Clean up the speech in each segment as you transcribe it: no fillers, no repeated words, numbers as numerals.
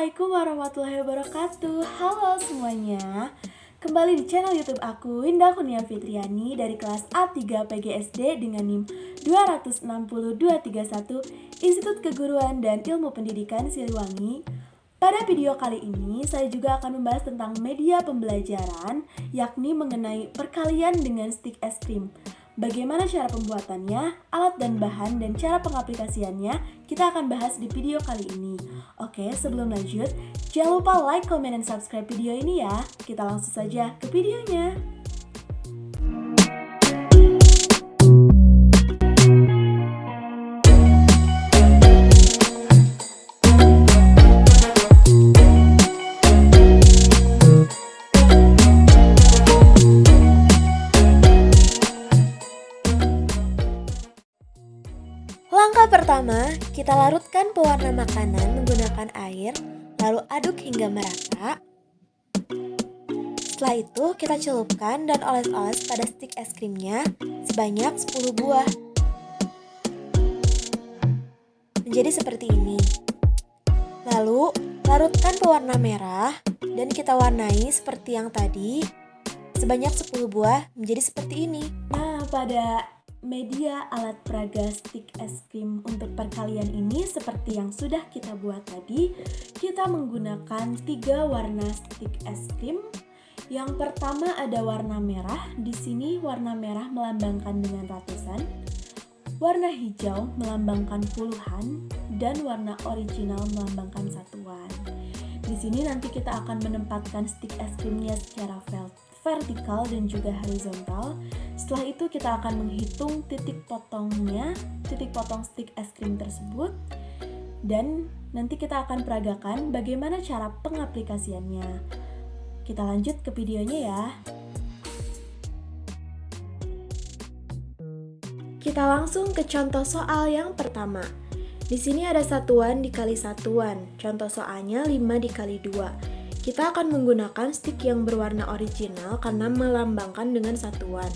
Assalamualaikum warahmatullahi wabarakatuh. Halo semuanya. Kembali di channel YouTube aku, Winda Kurnia Fitriani dari kelas A3 PGSD dengan NIM 260231 Institut Keguruan dan Ilmu Pendidikan Siliwangi. Pada video kali ini, saya juga akan membahas tentang media pembelajaran, yakni mengenai perkalian dengan stik es krim. Bagaimana cara pembuatannya, alat dan bahan, dan cara pengaplikasiannya, kita akan bahas di video kali ini. Oke, sebelum lanjut, jangan lupa like, comment, dan subscribe video ini ya. Kita langsung saja ke videonya. Langkah pertama, kita larutkan pewarna makanan menggunakan air, lalu aduk hingga merata. Setelah itu, kita celupkan dan oles-oles pada stik es krimnya sebanyak 10 buah. Menjadi seperti ini. Lalu, larutkan pewarna merah dan kita warnai seperti yang tadi sebanyak 10 buah menjadi seperti ini. Nah, pada media alat peraga stik es krim untuk perkalian ini seperti yang sudah kita buat tadi, kita menggunakan 3 warna stik es krim. Yang pertama ada warna merah. Di sini warna merah melambangkan dengan ratusan, warna hijau melambangkan puluhan, dan warna original melambangkan satuan. Di sini nanti kita akan menempatkan stik es krimnya secara vertikal dan juga horizontal. Setelah itu kita akan menghitung titik potong stik es krim tersebut, dan nanti kita akan peragakan bagaimana cara pengaplikasiannya. Kita lanjut ke videonya ya. Kita langsung ke contoh soal yang pertama. Di sini ada satuan dikali satuan. Contoh soalnya 5 dikali 2. Kita akan menggunakan stik yang berwarna original karena melambangkan dengan satuan.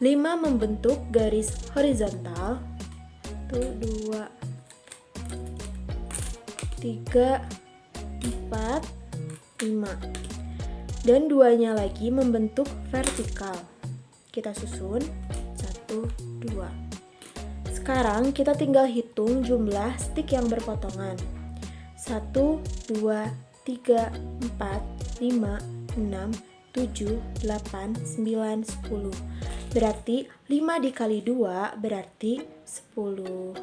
5 membentuk garis horizontal. 1, 2, 3, 4, 5. Dan 2-nya lagi membentuk vertikal. Kita susun 1, 2. Sekarang kita tinggal hitung jumlah stik yang berpotongan. 1, 2, 3, 4, 5, 6, 7, 8, 9, 10. Berarti 5 dikali 2 berarti 10.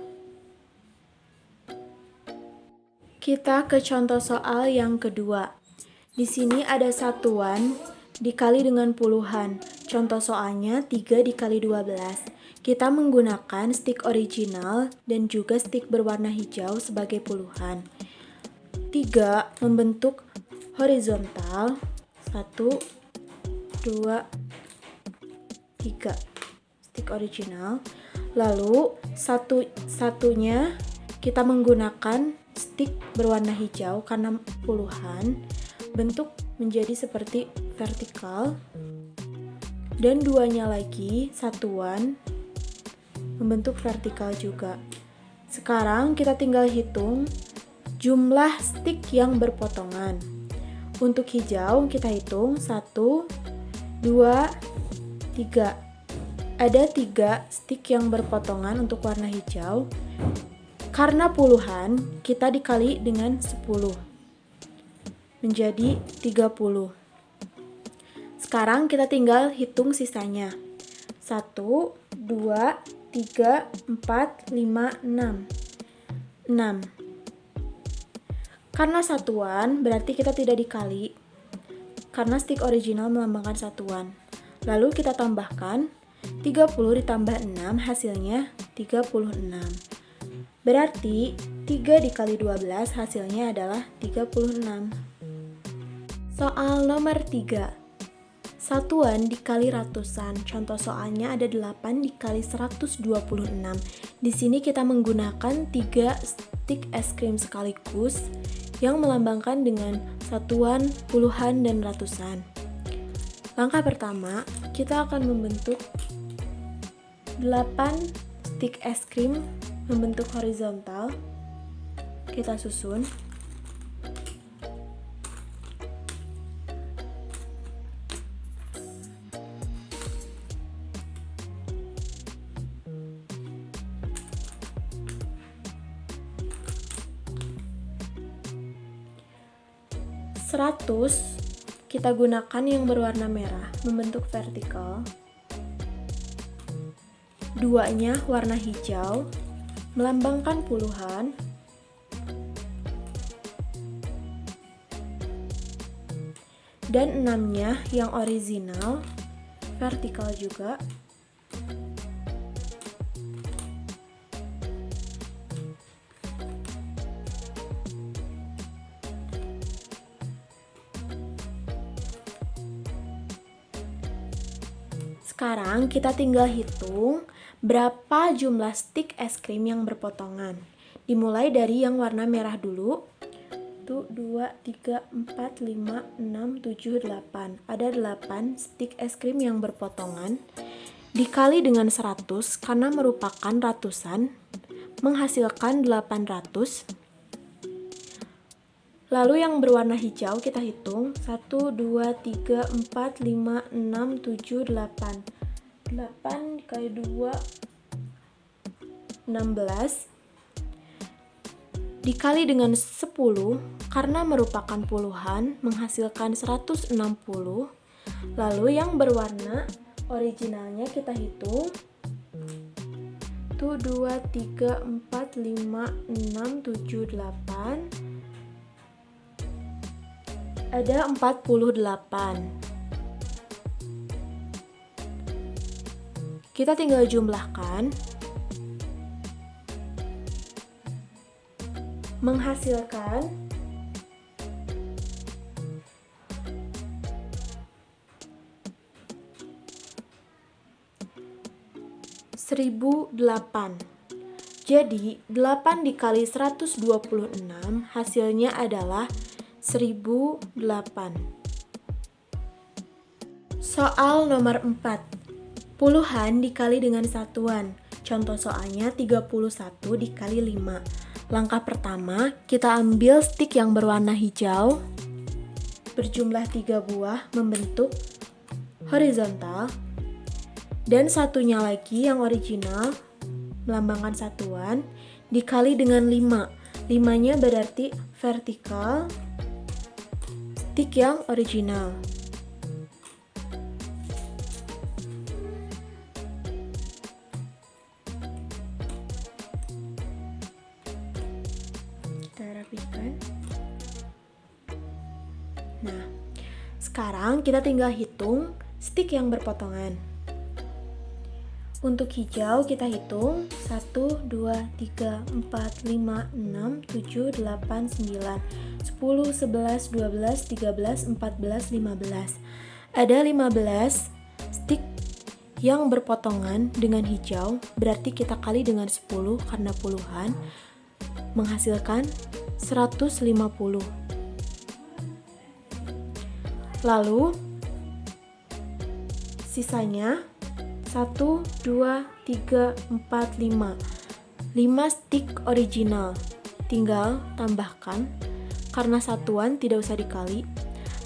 Kita ke contoh soal yang kedua. Di sini ada satuan dikali dengan puluhan. Contoh soalnya 3 dikali 12. Kita menggunakan stik original dan juga stik berwarna hijau sebagai puluhan. 3 membentuk horizontal. 1, 2, 3 stik original. Lalu satunya kita menggunakan stik berwarna hijau karena puluhan, bentuk menjadi seperti vertikal. Dan 2-nya lagi satuan membentuk vertikal juga. Sekarang kita tinggal hitung jumlah stik yang berpotongan. Untuk hijau kita hitung 1, 2, 3. Ada 3 stik yang berpotongan untuk warna hijau. Karena puluhan, kita dikali dengan 10. Menjadi 30. Sekarang kita tinggal hitung sisanya. 1, 2, 3, 4, 5, 6. 6. Karena satuan, berarti kita tidak dikali, karena stik original melambangkan satuan. Lalu kita tambahkan 30 ditambah 6, hasilnya 36. Berarti 3 dikali 12 hasilnya adalah 36. Soal nomor 3. Satuan dikali ratusan. Contoh soalnya ada 8 dikali 126. Di sini kita menggunakan 3 stik es krim sekaligus yang melambangkan dengan satuan, puluhan, dan ratusan. Langkah pertama, kita akan membentuk 8 stik es krim membentuk horizontal. Kita susun 100 kita gunakan yang berwarna merah membentuk vertikal. 2-nya warna hijau melambangkan puluhan. Dan 6-nya yang original vertikal juga. Sekarang kita tinggal hitung berapa jumlah stik es krim yang berpotongan. Dimulai dari yang warna merah dulu. 1, 2, 3, 4, 5, 6, 7, 8. Ada 8 stik es krim yang berpotongan. Dikali dengan 100 karena merupakan ratusan, menghasilkan 800. Lalu yang berwarna hijau kita hitung 1, 2, 3, 4, 5, 6, 7, 8. 8 dikali 2, 16. Dikali dengan 10 karena merupakan puluhan menghasilkan 160. Lalu yang berwarna originalnya kita hitung 1, 2, 3, 4, 5, 6, 7, 8. Ada 48. Kita tinggal jumlahkan. Menghasilkan 1008. Jadi 8 dikali 126 hasilnya adalah 1008. Soal nomor 4. Puluhan dikali dengan satuan. Contoh soalnya 31 dikali 5. Langkah pertama, kita ambil stik yang berwarna hijau berjumlah 3 buah membentuk horizontal. Dan satunya lagi yang original melambangkan satuan dikali dengan 5. 5-nya berarti vertikal stik yang original. Kita rapikan. Nah, sekarang kita tinggal hitung stik yang berpotongan. Untuk hijau kita hitung 1, 2, 3, 4, 5, 6, 7, 8, 9, 10, 11, 12, 13, 14, 15. Ada 15 stik yang berpotongan dengan hijau, berarti kita kali dengan 10 karena puluhan, menghasilkan 150. Lalu sisanya 1, 2, 3, 4, 5. 5 stik original. Tinggal tambahkan, karena satuan tidak usah dikali.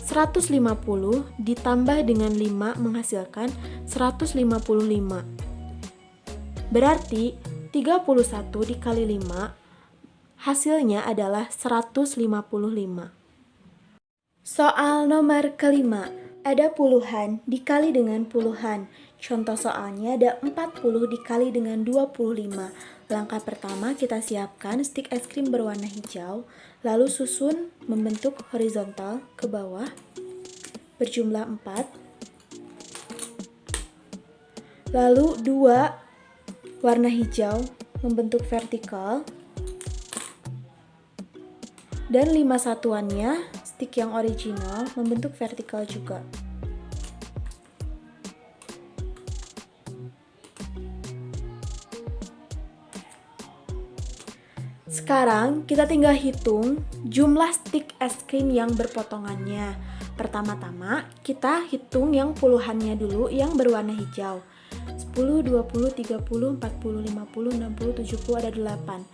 150 ditambah dengan 5 menghasilkan 155. Berarti 31 dikali 5 hasilnya adalah 155. Soal nomor kelima. Ada puluhan dikali dengan puluhan. Contoh soalnya ada 40 dikali dengan 25. Langkah pertama kita siapkan stik es krim berwarna hijau, lalu susun membentuk horizontal ke bawah berjumlah 4. Lalu 2 warna hijau membentuk vertikal. Dan 5 satuannya stik yang original membentuk vertikal juga. Sekarang kita tinggal hitung jumlah stik es krim yang berpotongannya. Pertama-tama kita hitung yang puluhannya dulu yang berwarna hijau. 10, 20, 30, 40, 50, 60, 70, ada 8.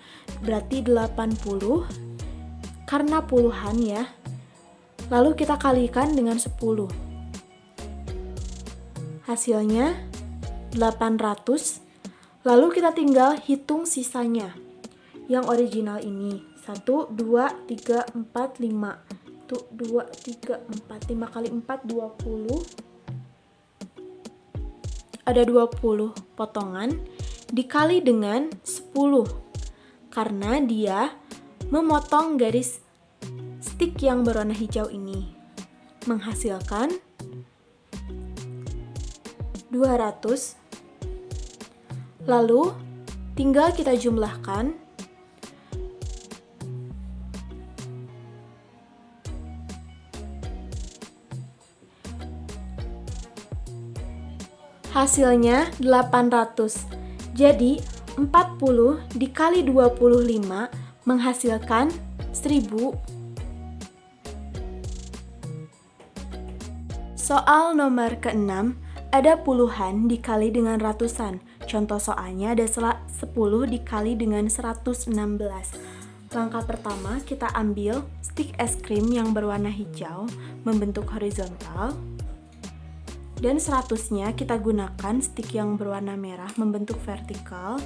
Berarti 80 karena puluhan ya. Lalu kita kalikan dengan 10. Hasilnya 800. Lalu kita tinggal hitung sisanya. Yang original ini 1, 2, 3, 4, 5. 2, 3, 4. 5 kali 4, 20. Ada 20 potongan dikali dengan 10. Karena dia memotong garis stick yang berwarna hijau ini. Menghasilkan 200. Lalu tinggal kita jumlahkan. Hasilnya 800. Jadi 40 dikali 25 menghasilkan 1000. Soal nomor ke-6, ada puluhan dikali dengan ratusan. Contoh soalnya ada 10 dikali dengan 116. Langkah pertama, kita ambil stick es krim yang berwarna hijau membentuk horizontal. Dan 100-nya kita gunakan stick yang berwarna merah membentuk vertikal.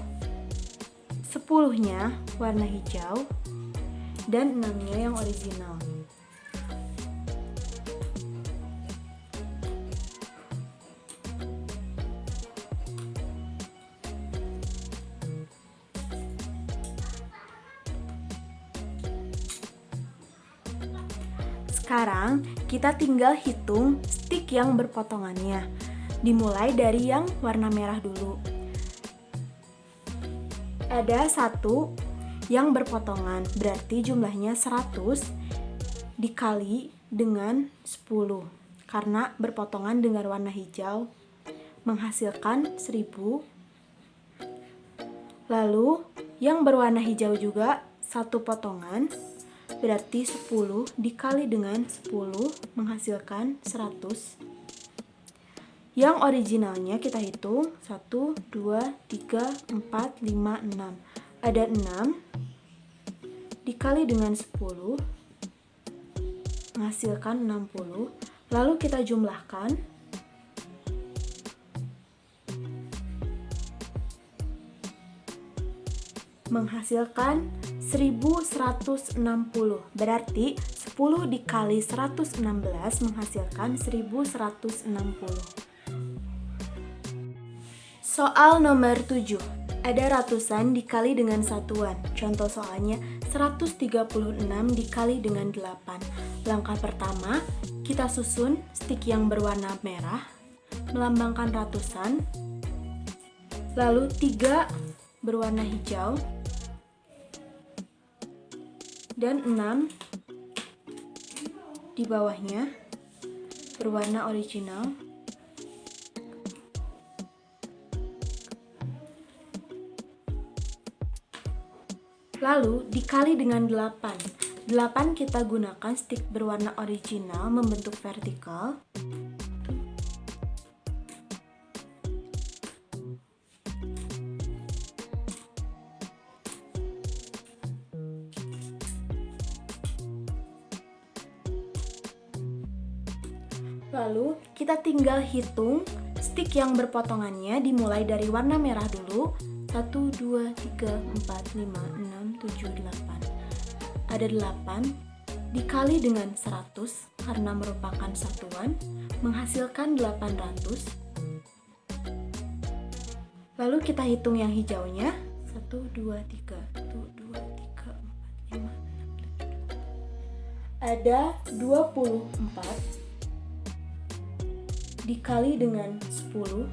10-nya warna hijau. Dan 6-nya yang original. Sekarang kita tinggal hitung stick yang berpotongannya. Dimulai dari yang warna merah dulu. Ada 1 yang berpotongan, berarti jumlahnya 100 dikali dengan 10. Karena berpotongan dengan warna hijau menghasilkan 1000. Lalu yang berwarna hijau juga 1 potongan, berarti 10 dikali dengan 10 menghasilkan 100. Yang originalnya kita hitung 1, 2, 3, 4, 5, 6. Ada 6 dikali dengan 10 menghasilkan 60. Lalu kita jumlahkan. Menghasilkan 1160. Berarti 10 dikali 116 menghasilkan 1160. Soal nomor 7. Ada ratusan dikali dengan satuan. Contoh soalnya 136 dikali dengan 8. Langkah pertama, kita susun stick yang berwarna merah melambangkan ratusan. Lalu 3 berwarna hijau. Dan 6 di bawahnya berwarna original. Lalu dikali dengan 8. 8 kita gunakan stick berwarna original membentuk vertikal. Lalu kita tinggal hitung stick yang berpotongannya dimulai dari warna merah dulu. 1, 2, 3, 4, 5, 6, 7, 8. Ada 8 dikali dengan 100 karena merupakan satuan menghasilkan 800. Lalu kita hitung yang hijaunya. 1, 2, 3, 1, 2, 3, 4, 5, 6, 7. Ada 24 dikali dengan 10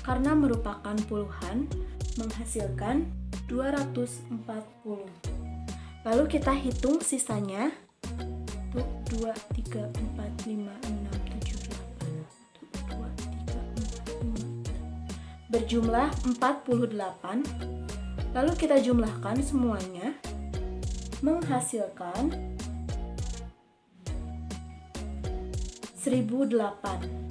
karena merupakan puluhan menghasilkan 240. Lalu kita hitung sisanya. 2, 3, 4, 5, 6, 7, 8. 2, 3, 4, 5. Berjumlah 48. Lalu kita jumlahkan semuanya menghasilkan 1008.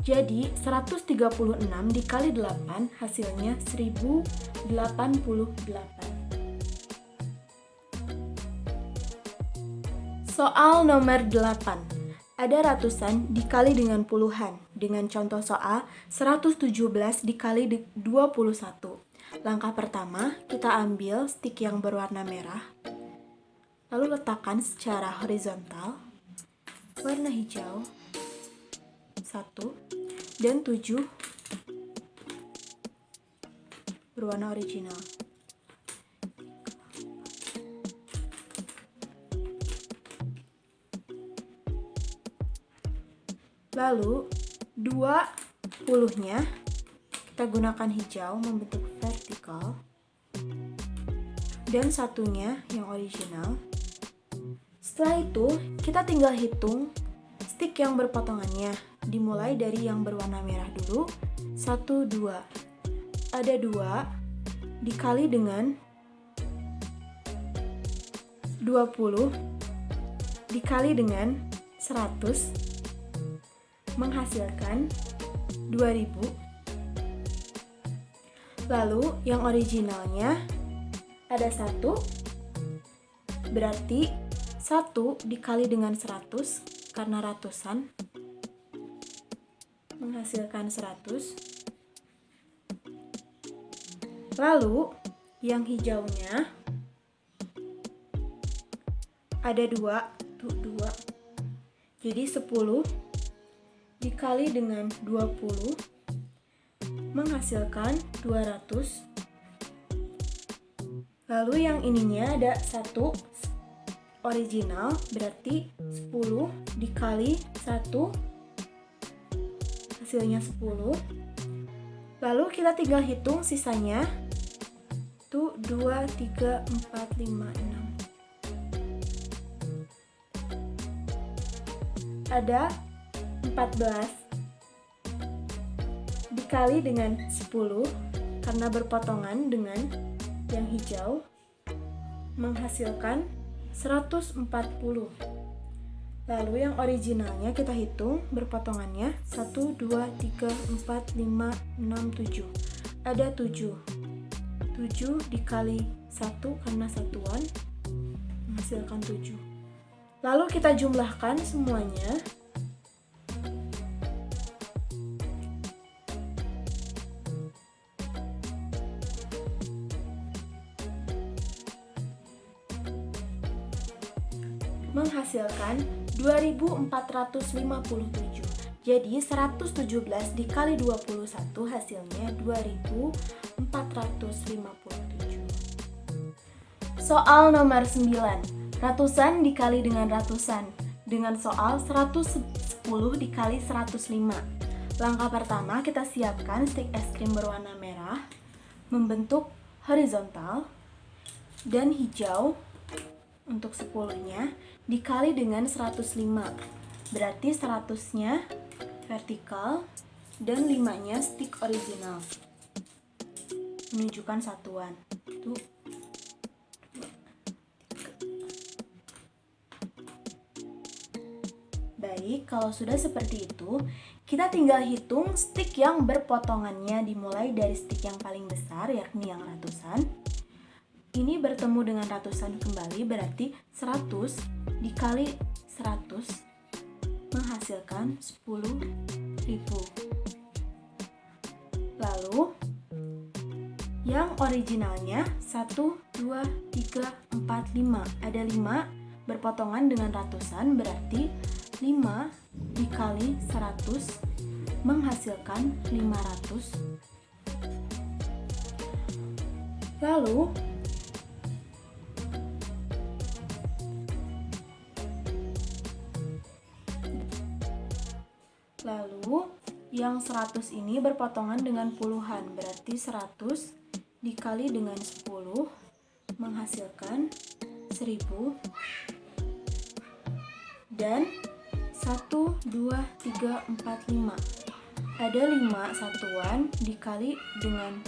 Jadi 136 dikali 8 hasilnya 1088. Soal nomor 8. Ada ratusan dikali dengan puluhan. Dengan contoh soal 117 dikali 21. Langkah pertama, kita ambil stick yang berwarna merah. Lalu letakkan secara horizontal warna hijau 1 dan 7 berwarna original. Lalu 20-nya kita gunakan hijau membentuk vertikal, dan satunya yang original. Setelah itu kita tinggal hitung stick yang berpotongannya, dimulai dari yang berwarna merah dulu. 1, 2. Ada 2 dikali dengan 20 dikali dengan 100 menghasilkan 2000. Lalu yang originalnya ada 1, berarti 1 dikali dengan 100 karena ratusan menghasilkan 100. Lalu yang hijaunya ada 2, jadi 10 dikali dengan 20 menghasilkan 200. Lalu yang ininya ada 1 original, berarti 10 dikali 1 hasilnya 10. Lalu kita tinggal hitung sisanya. 2, 3, 4, 5, 6. Ada 14 dikali dengan 10 karena berpotongan dengan yang hijau menghasilkan 140. Lalu yang originalnya kita hitung berpotongannya 1, 2, 3, 4, 5, 6, 7. Ada 7 dikali 1 karena satuan menghasilkan 7. Lalu kita jumlahkan semuanya. Menghasilkan 2457. Jadi 117 dikali 21 hasilnya 2457. Soal nomor 9. Ratusan dikali dengan ratusan. Dengan soal 110 dikali 105. Langkah pertama kita siapkan stik es krim berwarna merah membentuk horizontal dan hijau untuk 10-nya dikali dengan 105. Berarti 100-nya vertikal dan 5-nya stick original. Menunjukkan satuan. Tuh. Baik, kalau sudah seperti itu, kita tinggal hitung stick yang berpotongannya dimulai dari stick yang paling besar, yakni yang ratusan. Ini bertemu dengan ratusan kembali, berarti 100 dikali 100 menghasilkan 10.000. Lalu yang originalnya 1, 2, 3, 4, 5. Ada 5 berpotongan dengan ratusan, berarti 5 dikali 100 menghasilkan 500. Lalu yang 100 ini berpotongan dengan puluhan, berarti 100 dikali dengan 10 menghasilkan 1000. Dan 1, 2, 3, 4, 5. Ada 5 satuan dikali dengan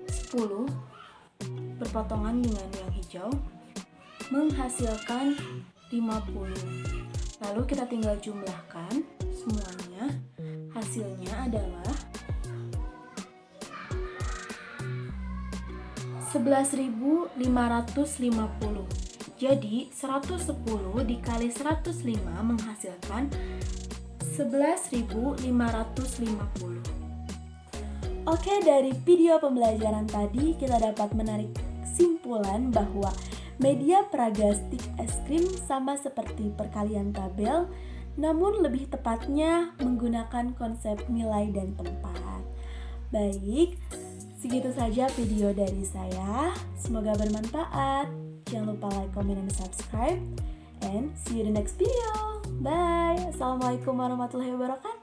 10 berpotongan dengan yang hijau menghasilkan 50. Lalu kita tinggal jumlahkan semuanya. Hasilnya adalah 11.550. Jadi 110 dikali 105 menghasilkan 11.550. Oke, dari video pembelajaran tadi kita dapat menarik kesimpulan bahwa Media peraga stik es krim sama seperti perkalian tabel, namun lebih tepatnya menggunakan konsep nilai dan tempat. Baik, segitu saja video dari saya. Semoga bermanfaat. Jangan lupa like, comment, dan subscribe. And see you in the next video. Bye. Assalamualaikum warahmatullahi wabarakatuh.